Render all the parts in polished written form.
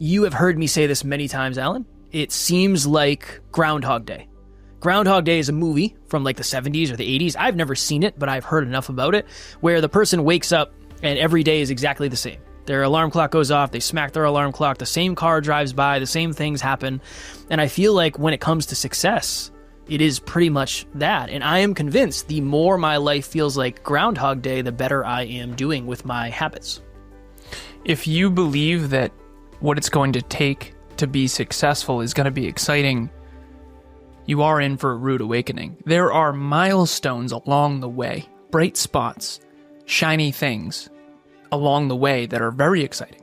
You have heard me say this many times, Alan. It seems like Groundhog Day. Groundhog Day is a movie from like the 70s or the 80s. I've never seen it, but I've heard enough about it, where the person wakes up and every day is exactly the same. Their alarm clock goes off, they smack their alarm clock, the same car drives by, the same things happen. And I feel like when it comes to success, it is pretty much that. And I am convinced the more my life feels like Groundhog Day, the better I am doing with my habits. If you believe that what it's going to take to be successful is going to be exciting, you are in for a rude awakening. There are milestones along the way, bright spots, shiny things along the way that are very exciting.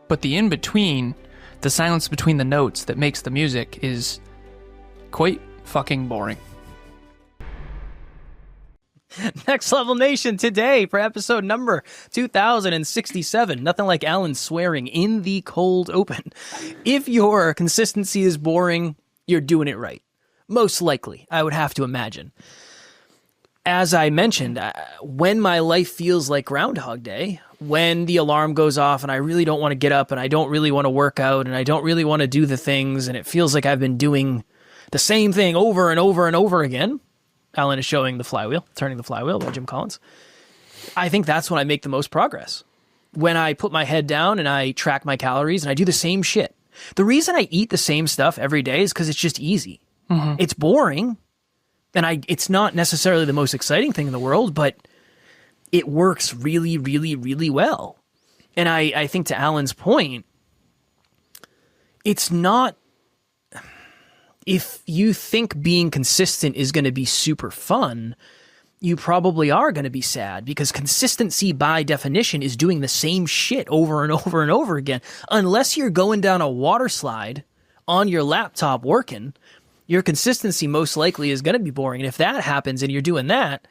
But the in-between, the silence between the notes that makes the music is quite fucking boring. Next Level Nation today for episode number 2067. Nothing like Alan swearing in the cold open. If your consistency is boring, you're doing it right. Most likely, I would have to imagine. As I mentioned, when my life feels like Groundhog Day, when the alarm goes off and I really don't want to get up and I don't really want to work out and I don't really want to do the things and it feels like I've been doing the same thing over and over and over again, Alan is showing the flywheel, Turning the Flywheel by Jim Collins. I think that's when I make the most progress. When I put my head down and I track my calories and I do the same shit. The reason I eat the same stuff every day is because it's just easy. Mm-hmm. It's boring, and it's not necessarily the most exciting thing in the world, but it works really, really, really well. And I think to Alan's point, it's not... If you think being consistent is going to be super fun, you probably are going to be sad, because consistency by definition is doing the same shit over and over and over again. Unless you're going down a water slide on your laptop working, your consistency most likely is going to be boring. And if that happens and you're doing that,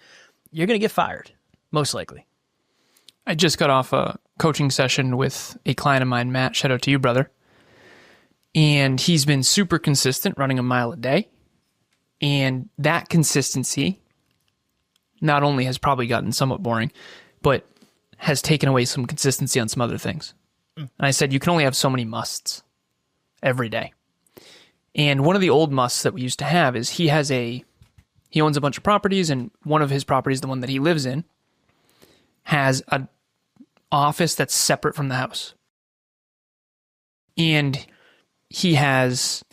you're going to get fired, most likely. I just got off a coaching session with a client of mine, Matt. Shout out to you, brother. And he's been super consistent, running a mile a day. And that consistency not only has probably gotten somewhat boring, but has taken away some consistency on some other things. And I said, you can only have so many musts every day. And one of the old musts that we used to have is he owns a bunch of properties, and one of his properties, the one that he lives in, has an office that's separate from the house. And he has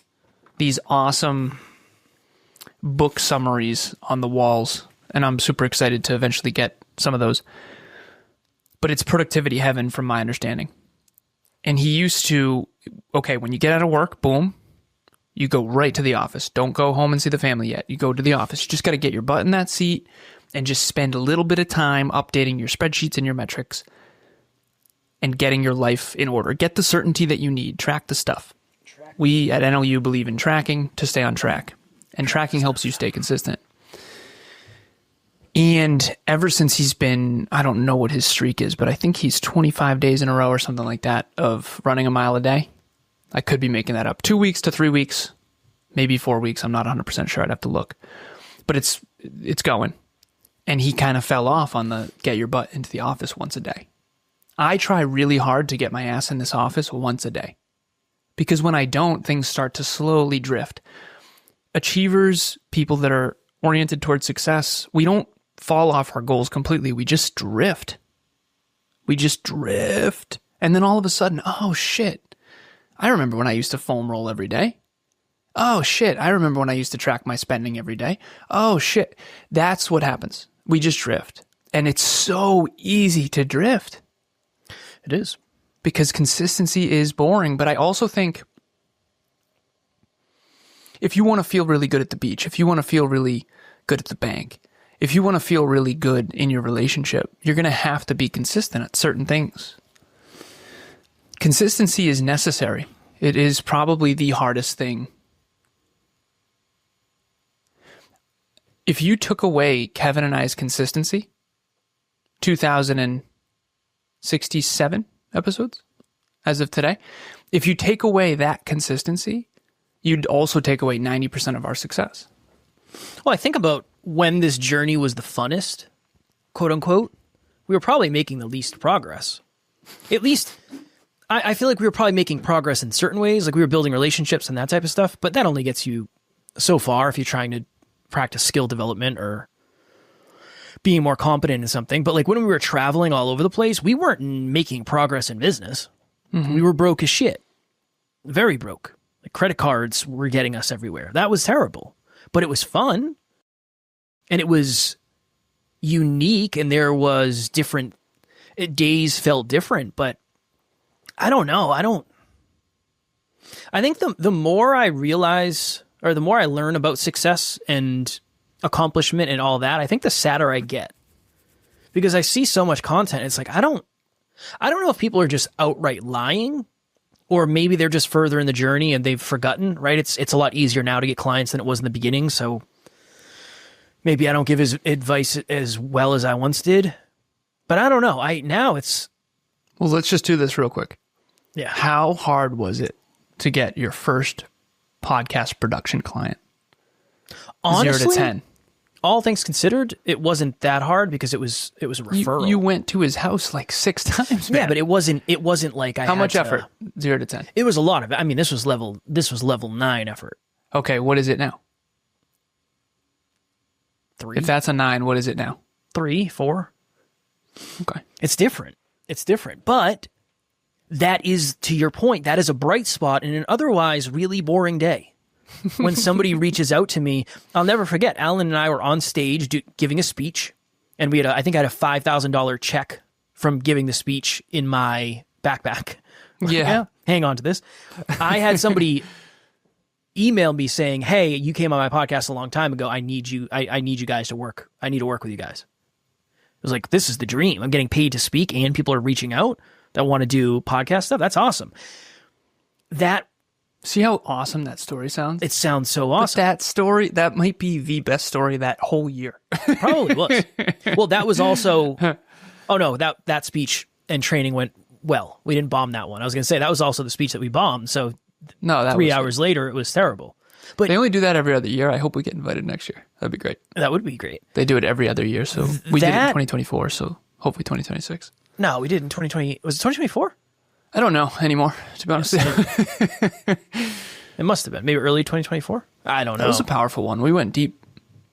these awesome book summaries on the walls, and I'm super excited to eventually get some of those. But it's productivity heaven from my understanding. And he used to, okay, when you get out of work, boom, you go right to the office. Don't go home and see the family yet. You go to the office. You just got to get your butt in that seat and just spend a little bit of time updating your spreadsheets and your metrics and getting your life in order. Get the certainty that you need. Track the stuff. We at NLU believe in tracking to stay on track, and tracking helps you stay consistent. And ever since he's been, I don't know what his streak is, but I think he's 25 days in a row or something like that of running a mile a day. I could be making that up. 2 weeks to 3 weeks, maybe 4 weeks. I'm not 100% sure. I'd have to look. But it's going. And he kind of fell off on the get your butt into the office once a day. I try really hard to get my ass in this office once a day. Because when I don't, things start to slowly drift. Achievers, people that are oriented towards success, we don't fall off our goals completely. We just drift. And then all of a sudden, oh shit. I remember when I used to foam roll every day. Oh shit. I remember when I used to track my spending every day. Oh shit. That's what happens. We just drift. And it's so easy to drift. It is. Because consistency is boring. But I also think if you want to feel really good at the beach, if you want to feel really good at the bank, if you want to feel really good in your relationship, you're going to have to be consistent at certain things. Consistency is necessary. It is probably the hardest thing. If you took away Kevin and I's consistency, 2067 episodes as of today, if you take away that consistency, you'd also take away 90% of our success. Well, I think about when this journey was the funnest, quote unquote, we were probably making the least progress. At least I feel like we were probably making progress in certain ways. Like we were building relationships and that type of stuff, but that only gets you so far if you're trying to practice skill development or being more competent in something. But like when we were traveling all over the place, we weren't making progress in business. We were broke as shit. Very broke. Like credit cards were getting us everywhere. That was terrible, but it was fun and it was unique, and there was different days felt different, but I don't know. I think the more I realize, or the more I learn about success and accomplishment and all that, I think the sadder I get, because I see so much content. It's like, I don't know if people are just outright lying, or maybe they're just further in the journey and they've forgotten, right? It's a lot easier now to get clients than it was in the beginning. So maybe I don't give his advice as well as I once did, but I don't know. Well, let's just do this real quick. Yeah. How hard was it to get your first podcast production client? Honestly, 0 to 10. All things considered, it wasn't that hard because it was a referral. You went to his house like 6 times, man. Yeah, but it wasn't like I How had much to- effort? 0 to 10. It was a lot of it. I mean, this was level 9 effort. Okay, what is it now? 3, If that's a 9, what is it now? 3, 4. Okay. It's different. But that is, to your point, that is a bright spot in an otherwise really boring day. When somebody reaches out to me, I'll never forget, Alan and I were on stage giving a speech, and I think I had a $5,000 check from giving the speech in my backpack. Yeah. Hang on to this. I had somebody email me saying, "Hey, you came on my podcast a long time ago. I need you guys to work. I need to work with you guys." It was like, this is the dream. I'm getting paid to speak and people are reaching out that want to do podcast stuff. That's awesome. See how awesome that story sounds? It sounds so awesome. But that story, that might be the best story that whole year. Probably was. Well, that was also, oh no, that speech and training went well. We didn't bomb that one. I was going to say that was also the speech that we bombed. So No, that 3 was hours later, it was terrible. But They only do that every other year. I hope we get invited next year. That'd be great. that would be great. They do it every other year, so we did it in That- 2024, so hopefully 2026. No, we did in 2020. Was it 2024? I don't know anymore, to be honest. It must have been. Maybe early 2024? I don't know. That was a powerful one. We went deep.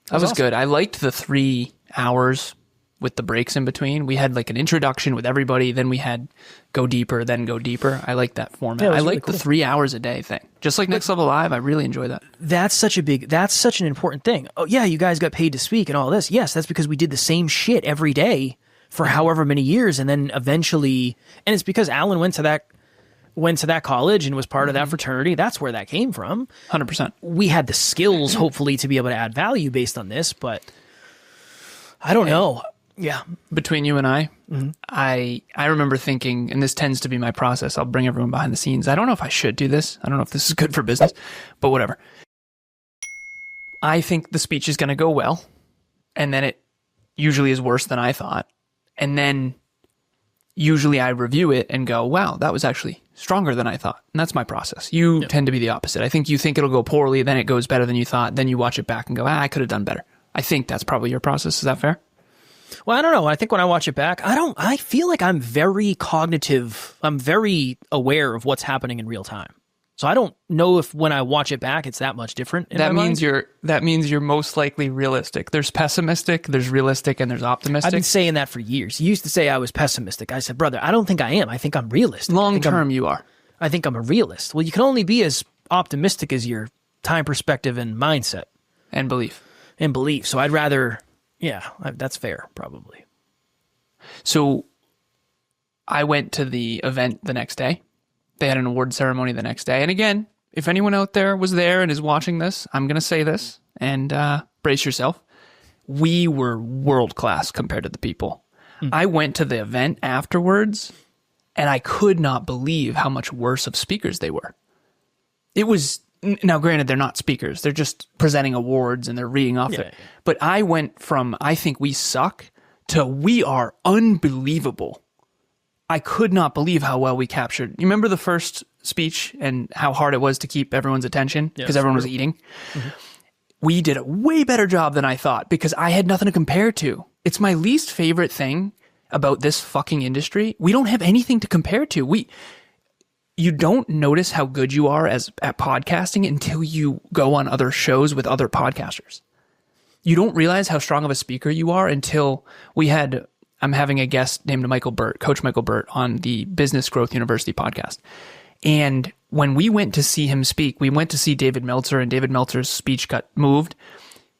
That was awesome. good. I liked the 3 hours with the breaks in between. We had like an introduction with everybody, then we had go deeper, then go deeper. I like that format. Yeah, it was I really like cool. the 3 hours a day thing. Just like Next Level Live, I really enjoy that. That's such an important thing. Oh yeah, you guys got paid to speak and all this. Yes, that's because we did the same shit every day for however many years, and then eventually, and it's because Alan went to that college and was part of that fraternity. That's where that came from. 100%. We had the skills, hopefully, to be able to add value based on this, but I don't know. Yeah. Between you and I remember thinking, and this tends to be my process, I'll bring everyone behind the scenes. I don't know if I should do this. I don't know if this is good for business, but whatever. I think the speech is going to go well, and then it usually is worse than I thought. And then usually I review it and go, wow, that was actually stronger than I thought. And that's my process. You tend to be the opposite. I think you think it'll go poorly, then it goes better than you thought. Then you watch it back and go, I could have done better. I think that's probably your process. Is that fair? Well, I don't know. I think when I watch it back, I feel like I'm very cognitive. I'm very aware of what's happening in real time. So I don't know if when I watch it back, it's that much different. That means you're most likely realistic. There's pessimistic, there's realistic, and there's optimistic. I've been saying that for years. You used to say I was pessimistic. I said, brother, I don't think I am. I think I'm realistic. Long term, you are. I think I'm a realist. Well, you can only be as optimistic as your time perspective and mindset And belief. and belief. So I'd rather, that's fair, probably. So I went to the event the next day. They had an award ceremony the next day. And again, if anyone out there was there and is watching this, I'm going to say this and brace yourself. We were world class compared to the people. I went to the event afterwards and I could not believe how much worse of speakers they were. It was, now granted, they're not speakers. They're just presenting awards and they're reading off there. But I went from, I think we suck, to we are unbelievable. I could not believe how well we captured. You remember the first speech and how hard it was to keep everyone's attention because everyone was eating? Mm-hmm. We did a way better job than I thought because I had nothing to compare to. It's my least favorite thing about this fucking industry. We don't have anything to compare to. you don't notice how good you are at podcasting until you go on other shows with other podcasters. You don't realize how strong of a speaker you are until I'm having a guest named Michael Burt, Coach Michael Burt, on the Business Growth University podcast. And when we went to see him speak, we went to see David Meltzer, and David Meltzer's speech got moved.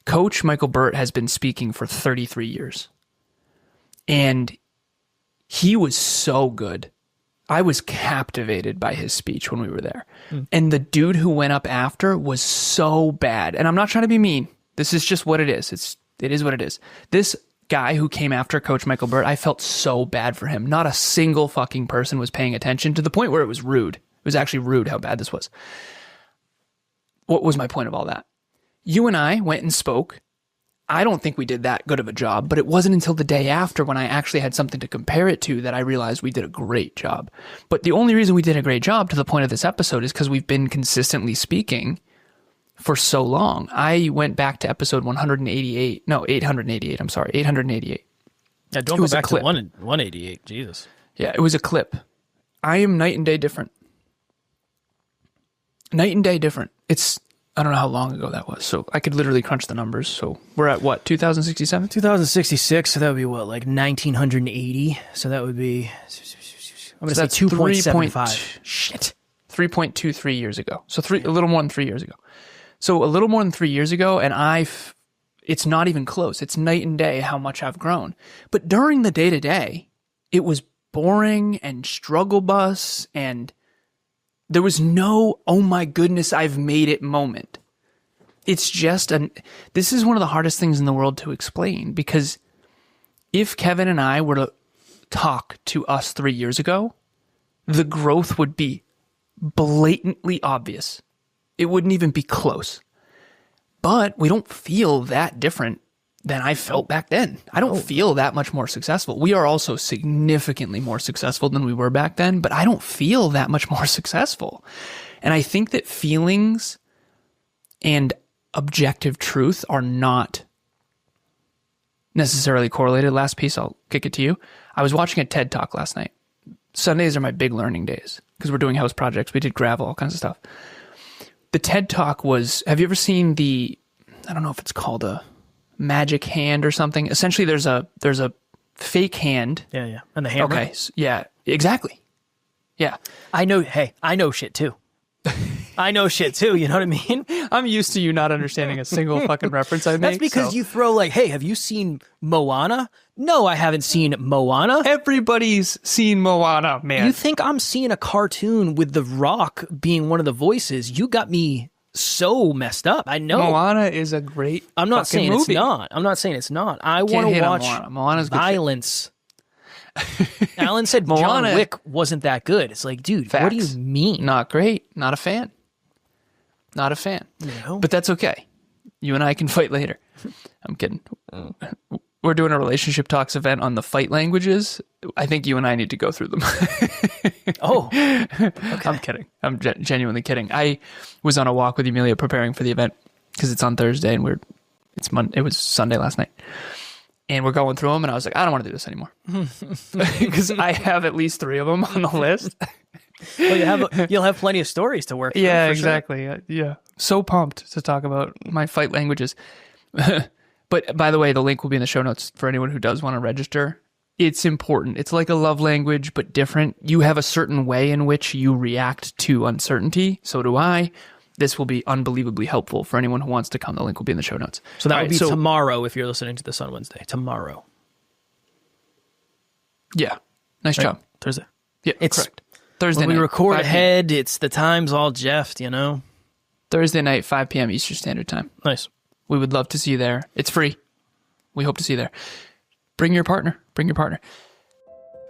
Coach Michael Burt has been speaking for 33 years. And he was so good. I was captivated by his speech when we were there. And the dude who went up after was so bad. And I'm not trying to be mean. This is just what it is. It is what it is. This guy who came after Coach Michael Burt, I felt so bad for him. Not a single fucking person was paying attention, to the point where it was rude. It was actually rude how bad this was. What was my point of all that? You and I went and spoke. I don't think we did that good of a job, but it wasn't until the day after, when I actually had something to compare it to, that I realized we did a great job. But the only reason we did a great job, to the point of this episode, is because we've been consistently speaking for so long. I went back to episode 888. I'm sorry, 888. Yeah, don't go back to 188. Jesus. Yeah, it was a clip. I am night and day different. Night and day different. I don't know how long ago that was, so I could literally crunch the numbers. So we're at what, 2067? 2066, so that would be what, like 1980? So that would be, I'm going to say 2.75. Shit. 3.23 years ago. So a little more than 3 years ago. So a little more than 3 years ago, and it's not even close. It's night and day how much I've grown. But during the day-to-day, it was boring and struggle bus, and there was no, oh my goodness, I've made it moment. It's just this is one of the hardest things in the world to explain, because if Kevin and I were to talk to us 3 years ago, the growth would be blatantly obvious. It wouldn't even be close. But we don't feel that different than I felt back then. I don't feel that much more successful. We are also significantly more successful than we were back then, but I don't feel that much more successful. And I think that feelings and objective truth are not necessarily correlated. Last piece, I'll kick it to you. I was watching a TED Talk last night. Sundays are my big learning days because we're doing house projects. We did gravel, all kinds of stuff. The TED Talk was, have you ever seen I don't know if it's called a magic hand or something. Essentially, there's a fake hand. Yeah. And the hammer. Okay. Yeah, exactly. Yeah. I know shit too. I know shit too, you know what I mean? I'm used to you not understanding a single fucking reference I make. That's because you throw like, hey, have you seen Moana? No, I haven't seen Moana. Everybody's seen Moana, man. You think I'm seeing a cartoon with The Rock being one of the voices? You got me so messed up. I know. Moana is a great I'm not saying movie. it's not. I'm not saying it's not. I want to watch Moana's violence. Alan said John Wick wasn't that good. It's like, dude, Facts. what do you mean? Not great. Not a fan. Not a fan. No. But that's okay. You and I can fight later. I'm kidding. We're doing a relationship talks event on the fight languages. I think you and I need to go through them. Oh, okay. I'm kidding. I'm genuinely kidding. I was on a walk with Amelia preparing for the event because it's on Thursday and it was Sunday last night. And we're going through them, and I was like, I don't want to do this anymore. Because I have at least 3 of them on the list. Well, you'll have plenty of stories to work through. Yeah, for exactly. Sure. Yeah. So pumped to talk about my fight languages. But by the way, the link will be in the show notes for anyone who does want to register. It's important. It's like a love language, but different. You have a certain way in which you react to uncertainty. So do I. This will be unbelievably helpful for anyone who wants to come. The link will be in the show notes. So that will be tomorrow if you're listening to this on Wednesday. Tomorrow. Yeah. Nice job. Thursday. Yeah, it's correct. Thursday when night. We record ahead. It's the time's all jeffed, you know? Thursday night, 5 p.m. Eastern Standard Time. Nice. We would love to see you there. It's free. We hope to see you there. Bring your partner. Bring your partner.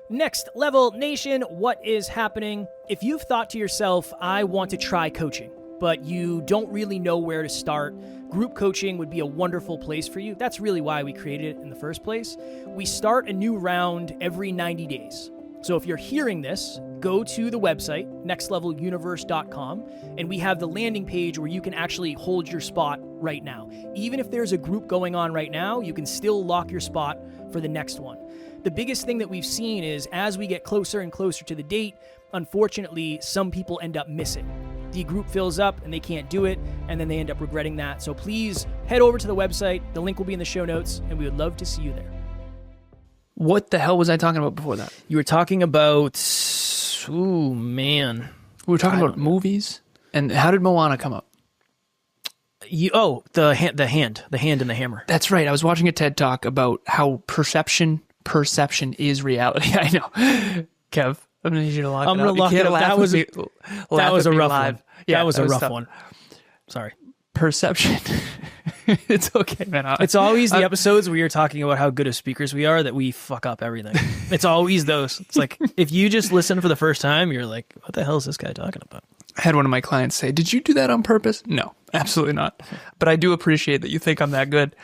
Next Level Nation, what is happening? If you've thought to yourself, I want to try coaching, but you don't really know where to start, group coaching would be a wonderful place for you. That's really why we created it in the first place. We start a new round every 90 days. So if you're hearing this go to the website, nextleveluniverse.com, and we have the landing page where you can actually hold your spot right now. Even if there's a group going on right now, you can still lock your spot for the next one. The biggest thing that we've seen is as we get closer and closer to the date, unfortunately, some people end up missing. The group fills up and they can't do it, and then they end up regretting that. So please head over to the website. The link will be in the show notes, and we would love to see you there. What the hell was I talking about before that? You were talking about... Ooh, man. We were talking about movies. And how did Moana come up? The hand and the hammer. That's right. I was watching a TED Talk about how perception is reality. I know. Kev, I'm going to need you to lock it up. I'm going to lock it up. That was a rough one. Yeah, that was a rough tough. one. Sorry. Perception. It's okay, man. It's always the episodes where you're talking about how good of speakers we are that we fuck up everything. It's always those. It's like, if you just listen for the first time, you're like, what the hell is this guy talking about? I had one of my clients say, did you do that on purpose? No, absolutely not. But I do appreciate that you think I'm that good.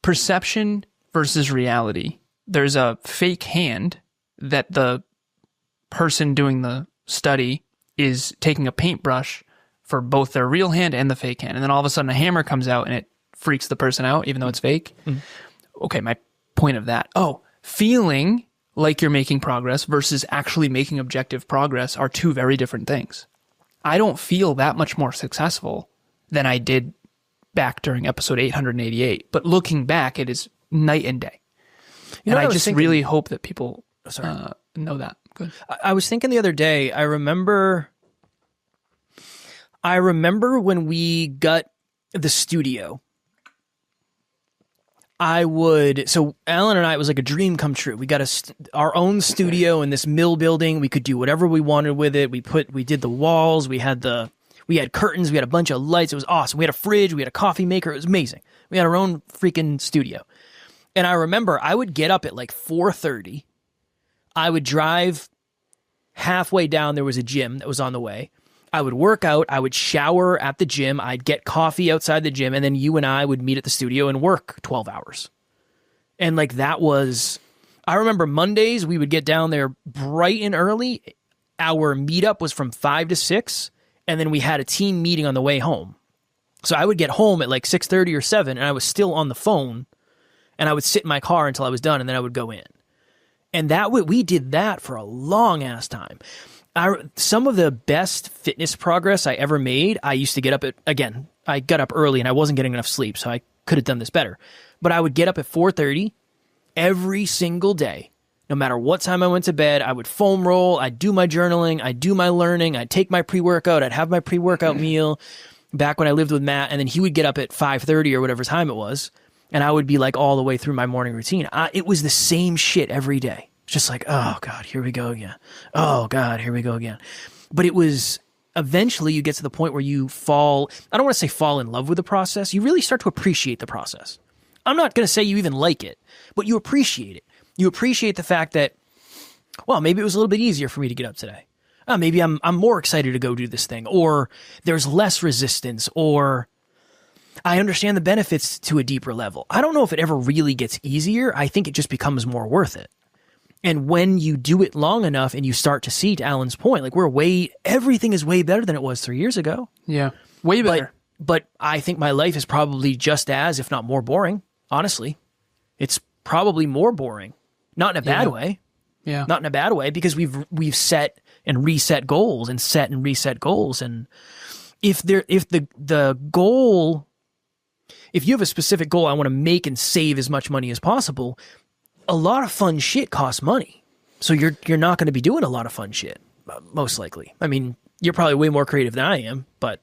Perception versus reality. There's a fake hand that the person doing the study is taking a paintbrush for both their real hand and the fake hand. And then all of a sudden a hammer comes out and it freaks the person out, even though it's fake. Mm. Okay, my point of that. Feeling like you're making progress versus actually making objective progress are two very different things. I don't feel that much more successful than I did back during episode 888. But looking back, it is night and day. And I just really hope that people know that. Good. I was thinking the other day, I remember when we got the studio, so Alan and I, it was like a dream come true. We got our own studio in this mill building. We could do whatever we wanted with it. We did the walls. We had curtains. We had a bunch of lights. It was awesome. We had a fridge. We had a coffee maker. It was amazing. We had our own freaking studio. And I remember I would get up at like 4:30. I would drive halfway down. There was a gym that was on the way. I would work out, I would shower at the gym, I'd get coffee outside the gym, and then you and I would meet at the studio and work 12 hours. And like I remember Mondays, we would get down there bright and early. Our meetup was from 5 to 6, and then we had a team meeting on the way home. So I would get home at like 6:30 or 7, and I was still on the phone, and I would sit in my car until I was done, and then I would go in. And we did that for a long ass time. Some of the best fitness progress I ever made, I used to get up I got up early and I wasn't getting enough sleep, so I could have done this better. But I would get up at 4:30 every single day. No matter what time I went to bed, I would foam roll, I'd do my journaling, I'd do my learning, I'd take my pre-workout, I'd have my pre-workout meal back when I lived with Matt, and then he would get up at 5:30 or whatever time it was, and I would be like all the way through my morning routine. It was the same shit every day. Just like, oh God, here we go again. Oh God, here we go again. But it was eventually you get to the point where you I don't want to say fall in love with the process. You really start to appreciate the process. I'm not going to say you even like it, but you appreciate it. You appreciate the fact that, well, maybe it was a little bit easier for me to get up today. Maybe I'm more excited to go do this thing, or there's less resistance, or I understand the benefits to a deeper level. I don't know if it ever really gets easier. I think it just becomes more worth it. And when you do it long enough and you start to see, to Alan's point, like everything is way better than it was 3 years ago. Yeah, way better. But I think my life is probably just as, if not more boring, honestly. It's probably more boring. Not in a bad way. Yeah. Not in a bad way, because we've set and reset goals and set and reset goals. And if the goal, if you have a specific goal, I want to make and save as much money as possible, a lot of fun shit costs money. So you're not going to be doing a lot of fun shit, most likely. I mean, you're probably way more creative than I am, but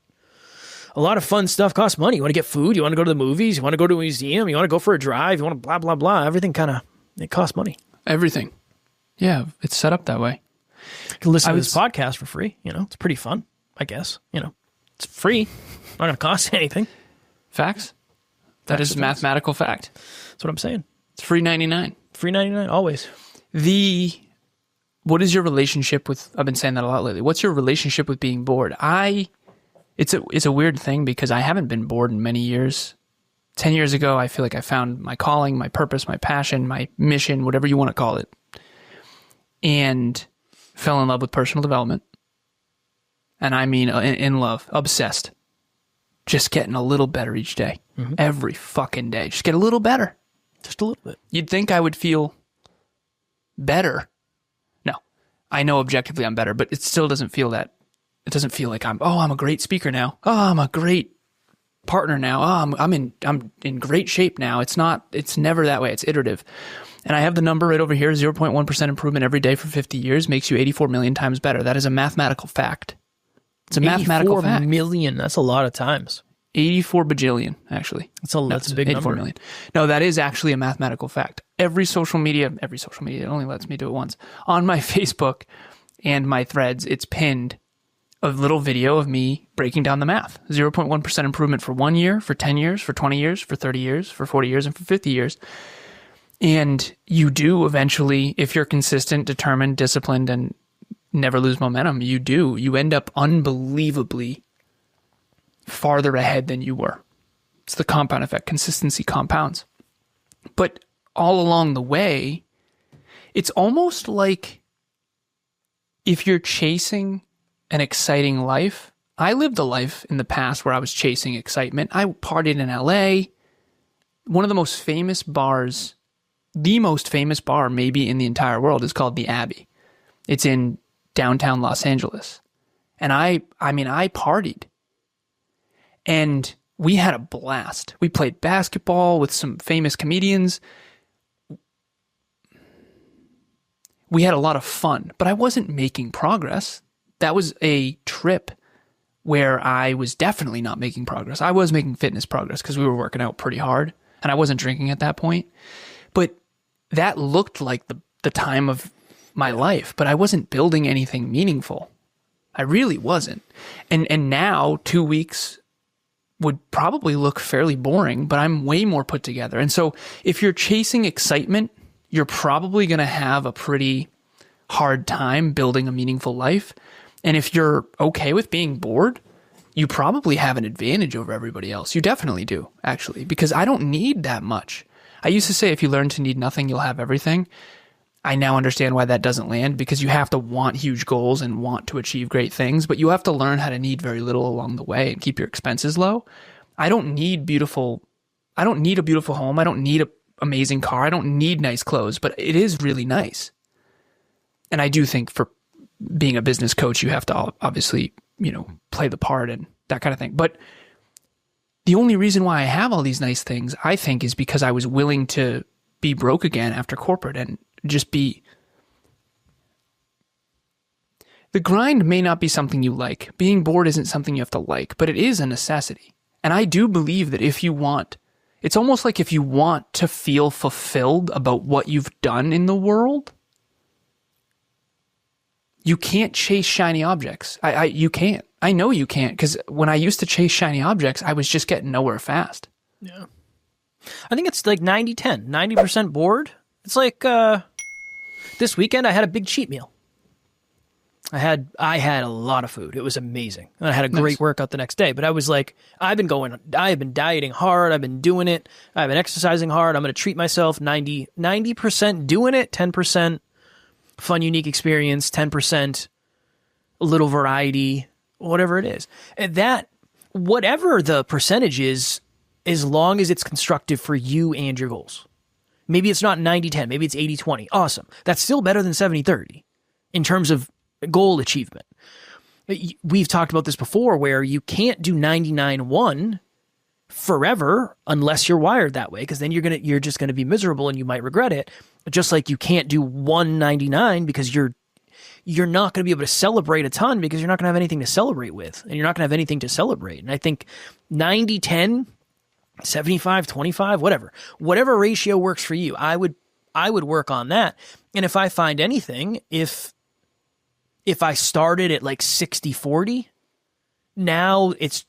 a lot of fun stuff costs money. You want to get food, you want to go to the movies, you want to go to a museum, you want to go for a drive, you want to blah, blah, blah. Everything it costs money. Everything. Yeah, it's set up that way. You can listen to this podcast for free. It's pretty fun, I guess. It's free. Not going to cost anything. Facts. That is mathematical fact. That's what I'm saying. It's free 99. Free 99, always. What is your relationship with, I've been saying that a lot lately. What's your relationship with being bored? It's a weird thing because I haven't been bored in many years. 10 years ago, I feel like I found my calling, my purpose, my passion, my mission, whatever you want to call it. And fell in love with personal development. And I mean in love, obsessed. Just getting a little better each day. Every fucking day. Just get a little better. Just a little bit. You'd think I would feel better. No. I know objectively I'm better, but it still doesn't feel that. It doesn't feel like I'm a great speaker now. Oh, I'm a great partner now. Oh, I'm in great shape now. It's never that way. It's iterative. And I have the number right over here, 0.1% improvement every day for 50 years makes you 84 million times better. That is a mathematical fact. It's a mathematical fact. 84 million. That's a lot of times. 84 bajillion, actually. That's a big 84 number. million. No, that is actually a mathematical fact. Every social media, it only lets me do it once. On my Facebook and my threads, it's pinned a little video of me breaking down the math. 0.1% improvement for 1 year, for 10 years, for 20 years, for 30 years, for 40 years, and for 50 years. And you do eventually, if you're consistent, determined, disciplined, and never lose momentum, you end up unbelievably farther ahead than you were. It's the compound effect. Consistency compounds. But all along the way, it's almost like if you're chasing an exciting life. I lived a life in the past where I was chasing excitement. I partied in LA. One of the most famous bars, the most famous bar maybe in the entire world, is called the Abbey. It's in downtown Los Angeles. And I partied. And we had a blast. We played basketball with some famous comedians. We had a lot of fun, but I wasn't making progress. That was a trip where I was definitely not making progress. I was making fitness progress because we were working out pretty hard, and I wasn't drinking at that point. But that looked like the time of my life, but I wasn't building anything meaningful. I really wasn't. And now 2 weeks would probably look fairly boring, but I'm way more put together. And so if you're chasing excitement, you're probably going to have a pretty hard time building a meaningful life. And if you're okay with being bored, you probably have an advantage over everybody else. You definitely do, actually, because I don't need that much. I used to say if you learn to need nothing, you'll have everything. I now understand why that doesn't land, because you have to want huge goals and want to achieve great things, but you have to learn how to need very little along the way and keep your expenses low. I don't need a beautiful home. I don't need an amazing car. I don't need nice clothes, but it is really nice. And I do think for being a business coach, you have to obviously, play the part and that kind of thing. But the only reason why I have all these nice things, I think, is because I was willing to be broke again after corporate and just be. The grind may not be something you like. Being bored isn't something you have to like, but it is a necessity. And I do believe that it's almost like if you want to feel fulfilled about what you've done in the world, you can't chase shiny objects. You can't. I know you can't, because when I used to chase shiny objects, I was just getting nowhere fast. Yeah. I think it's like 90-10. 90% bored. It's like this weekend I had a big cheat meal. I had a lot of food. It was amazing. And I had a great workout the next day. But I was like, I have been dieting hard. I've been doing it. I've been exercising hard. I'm going to treat myself 90% doing it, 10% fun, unique experience, 10% a little variety, whatever it is. And that, whatever the percentage is, as long as it's constructive for you and your goals. Maybe it's not 90-10. Maybe it's 80-20. Awesome. That's still better than 70-30 in terms of goal achievement. We've talked about this before, where you can't do 99-1 forever unless you're wired that way, because then you're just gonna be miserable and you might regret it. Just like you can't do 199 because you're not going to be able to celebrate a ton, because you're not going to have anything to celebrate with, and you're not going to have anything to celebrate. And I think 90-10, 75-25, whatever ratio works for you, I would work on that. And if I find anything, if I started at like 60-40, now it's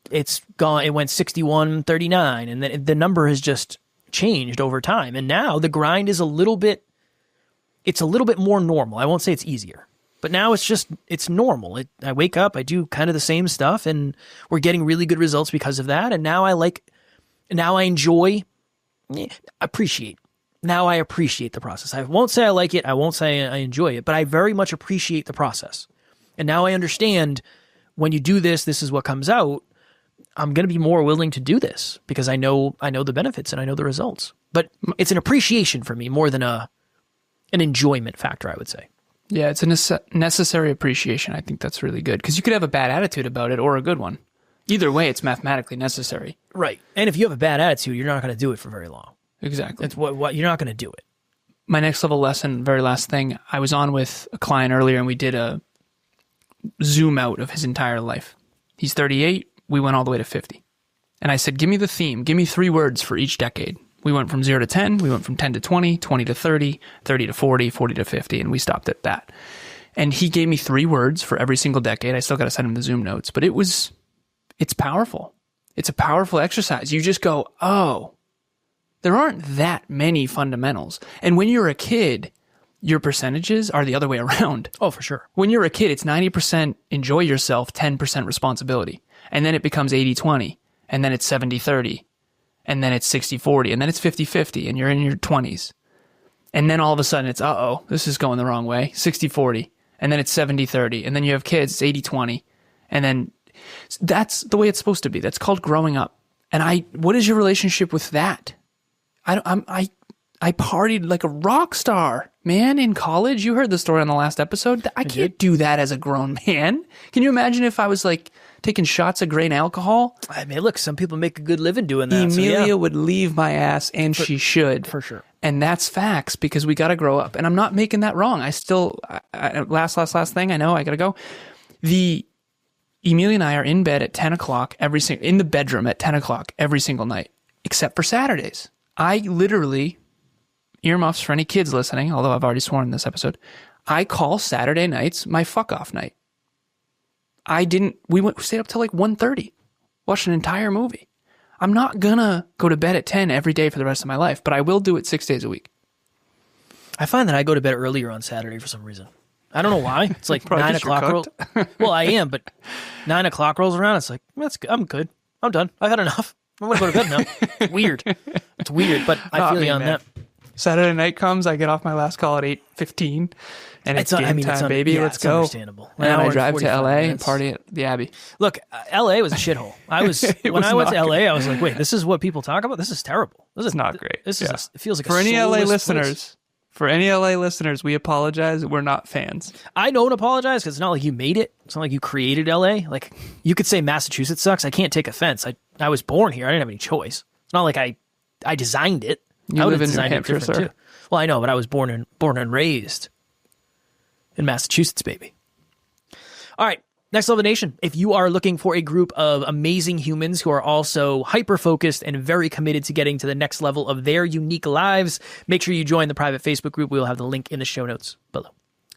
gone. It went 61-39, and then the number has just changed over time. And now the grind is a little bit more normal. I won't say it's easier, but now it's normal. I wake up, I do kind of the same stuff, and we're getting really good results because of that. And now I enjoy, appreciate. now I appreciate the process. I won't say I like it. I won't say I enjoy it, but I very much appreciate the process. And now I understand when you do this, this is what comes out. I'm going to be more willing to do this because I know the benefits and I know the results. But it's an appreciation for me more than an enjoyment factor, I would say. Yeah, it's a necessary appreciation. I think that's really good because you could have a bad attitude about it or a good one. Either way, it's mathematically necessary. Right. And if you have a bad attitude, you're not going to do it for very long. Exactly. It's what you're not going to do it. My next level lesson, very last thing, I was on with a client earlier and we did a zoom out of his entire life. He's 38. We went all the way to 50. And I said, give me the theme. Give me 3 words for each decade. We went from 0 to 10. We went from 10 to 20, 20 to 30, 30 to 40, 40 to 50. And we stopped at that. And he gave me 3 words for every single decade. I still got to send him the Zoom notes. But it's powerful. It's a powerful exercise. You just go, oh, there aren't that many fundamentals. And when you're a kid, your percentages are the other way around. Oh, for sure. When you're a kid, it's 90% enjoy yourself, 10% responsibility. And then it becomes 80-20. And then it's 70-30. And then it's 60-40. And then it's 50-50. And you're in your 20s. And then all of a sudden it's, this is going the wrong way. 60-40. And then it's 70-30. And then you have kids, it's 80-20. And then that's the way it's supposed to be. That's called growing up. And what is your relationship with that? I partied like a rock star, man, in college. You heard the story on the last episode. I can't do that as a grown man. Can you imagine if I was like taking shots of grain alcohol? I mean, look, some people make a good living doing that. Emilia would leave my ass, and she should. For sure. And that's facts because we got to grow up. And I'm not making that wrong. Last thing, I know, I got to go. Emilia and I are in bed at 10 o'clock in the bedroom at 10 o'clock every single night, except for Saturdays. I literally, earmuffs for any kids listening, although I've already sworn in this episode, I call Saturday nights my fuck off night. We stayed up till like 1:30, watched an entire movie. I'm not gonna go to bed at 10 every day for the rest of my life, but I will do it 6 days a week. I find that I go to bed earlier on Saturday for some reason. I don't know why. It's like 9 o'clock. Well, I am, but 9 o'clock rolls around. It's like, I'm good. I'm done. I got enough. I'm going to go to bed now. It's weird. It's weird, but I feel you on that. Saturday night comes, I get off my last call at 8:15, and it's game time, baby. Let's go. Understandable. And then I drive to LA and party at the Abbey. Look, LA was a shithole. When I went to LA, I was like, wait, this is what people talk about? This is terrible. This is not great. This is it feels like for any LA listeners. Place. For any LA listeners, we apologize. We're not fans. I don't apologize because it's not like you made it. It's not like you created LA. Like, you could say Massachusetts sucks. I can't take offense. I was born here. I didn't have any choice. It's not like I designed it. You live in New Hampshire, sir. Too. Well, I know, but I was born and raised in Massachusetts, baby. All right. Next Level Nation, if you are looking for a group of amazing humans who are also hyper-focused and very committed to getting to the next level of their unique lives, make sure you join the private Facebook group. We will have the link in the show notes below.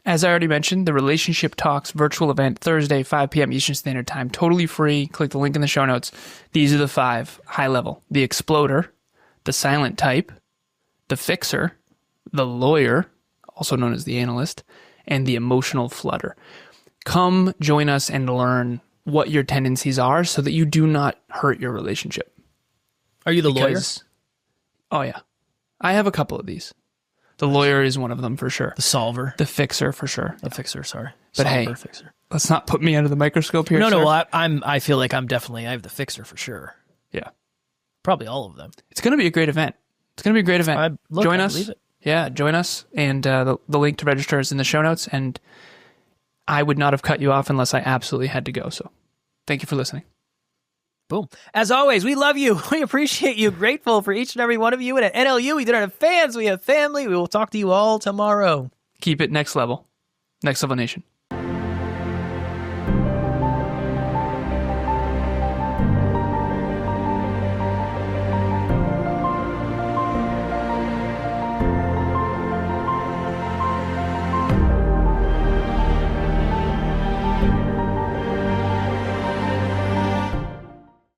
As I already mentioned, the Relationship Talks virtual event, Thursday, 5 p.m. Eastern Standard Time, totally free. Click the link in the show notes. These are the 5 high level. The Exploder, the Silent Type, the Fixer, the Lawyer, also known as the Analyst, and the Emotional Flutter. Come join us and learn what your tendencies are so that you do not hurt your relationship. Are you the lawyer? Oh, yeah. I have a couple of these. The Lawyer is one of them for sure. The Solver. The Fixer for sure. The Fixer, sorry. But Solver, hey, Fixer. Let's not put me under the microscope here, No, sir. well, I feel like I have the Fixer for sure. Yeah. Probably all of them. It's going to be a great event. Join us. Believe it. Yeah, join us. And the link to register is in the show notes. And I would not have cut you off unless I absolutely had to go. So thank you for listening. Boom. As always, we love you. We appreciate you. Grateful for each and every one of you. And at NLU, we don't have fans. We have family. We will talk to you all tomorrow. Keep it next level. Next Level Nation.